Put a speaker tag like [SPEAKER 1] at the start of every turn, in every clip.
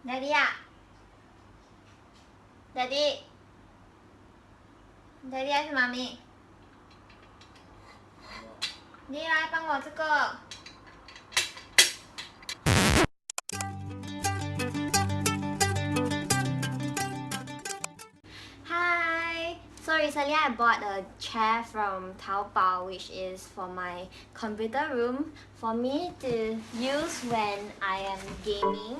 [SPEAKER 1] Daddy 啊 Daddy Daddy 还是妈咪？你来帮我这个。Hi! So recently I bought a chair from Taobao, which is for my computer room for me to use when I am gaming.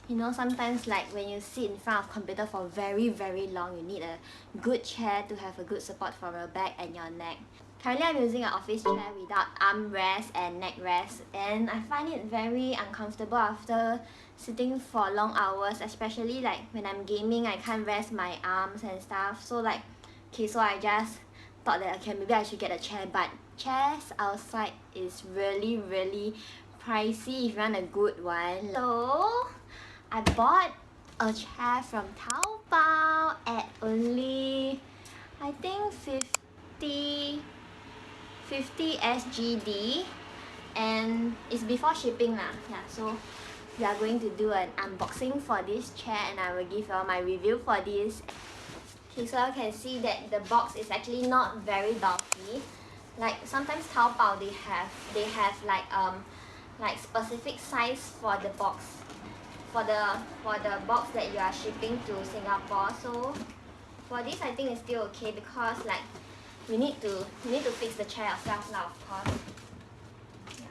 [SPEAKER 1] You know, sometimes like when you sit in front of computer for very long, you need a good chair to have a good support for your back and your neck. Currently I'm using an office chair without armrest and neck rest, and I find it very uncomfortable after sitting for long hours, especially like when I'm gaming. I can't rest my arms and stuff, so like okay, so I just thought that okay, maybe I should get a chair, but chairs outside is really pricey if you want a good one. So I bought a chair from Taobao at only I think 50 SGD, and it's before shipping lah. Yeah, so we are going to do an unboxing for this chair and I will give you all my review for this. Okay, so you can see that the box is actually not very bulky. Like sometimes Taobao they have like specific size for the box, for the box that you are shipping to Singapore. So for this I think it's still okay because like we need to fix the chair ourselves now, of course. Yeah.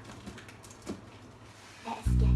[SPEAKER 1] Let's get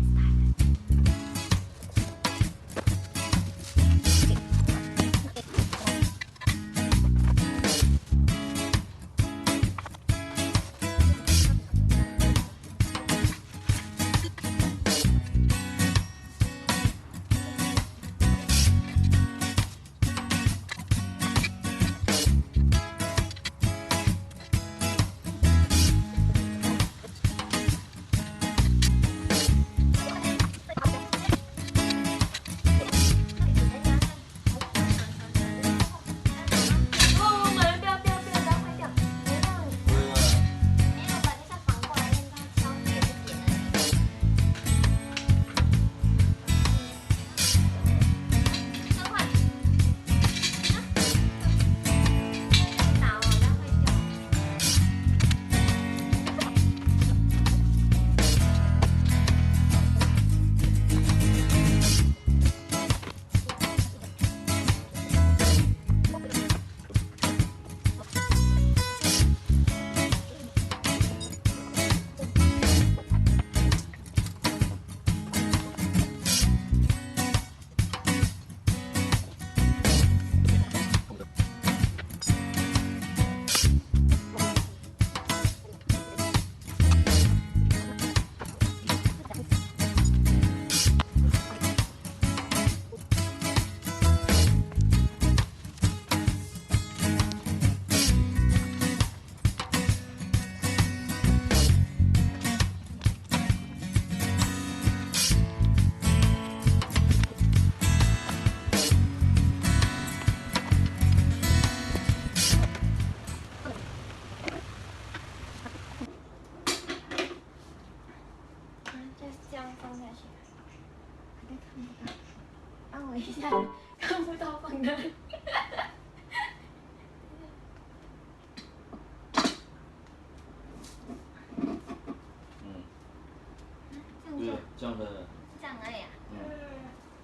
[SPEAKER 2] 对了，这样的。
[SPEAKER 1] 这样而已啊。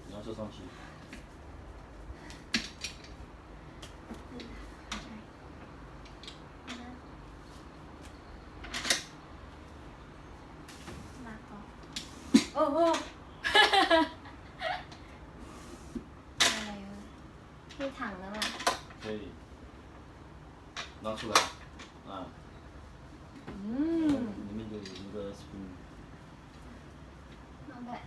[SPEAKER 2] 你要坐上去。
[SPEAKER 1] 哦，可以躺的吗？
[SPEAKER 2] 可以。拿出来，啊。里面就有那个 spoon。Not
[SPEAKER 1] bad。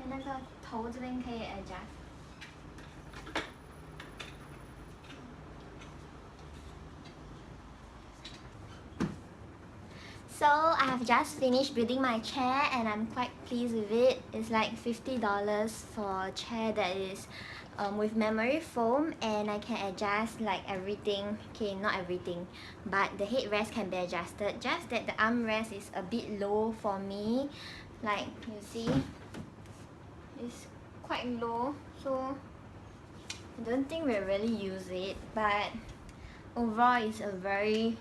[SPEAKER 1] 那个头这边可以 adjust。So I have just finished building my chair and I'm quite pleased with it. It's like $50 for a chair that is with memory foam, and I can adjust like everything. Okay, not everything, but the headrest can be adjusted. Just that the armrest is a bit low for me. Like you see, quite low, so I don't think we'll really use it, but overall it's a very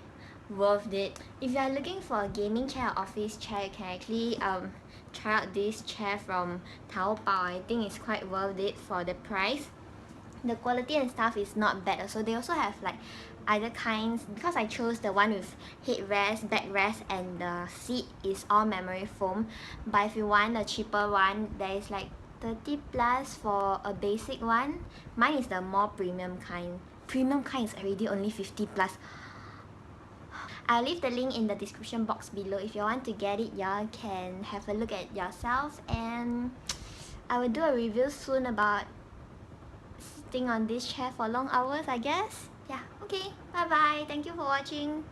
[SPEAKER 1] worth it. If you are looking for a gaming chair or office chair, you can actually try out this chair from Taobao. I think it's quite worth it for the price. The quality and stuff is not bad also. They also have like other kinds, because I chose the one with headrest, backrest, and the seat is all memory foam. But if you want a cheaper one, there is like 30 plus for a basic one. Mine is the more premium kind. Premium kind is already only 50 plus. I'll leave the link in the description box below. If you want to get it, y'all can have a look at yourselves, and I will do a review soon about sitting on this chair for long hours, I guess. Yeah, okay, bye bye, thank you for watching.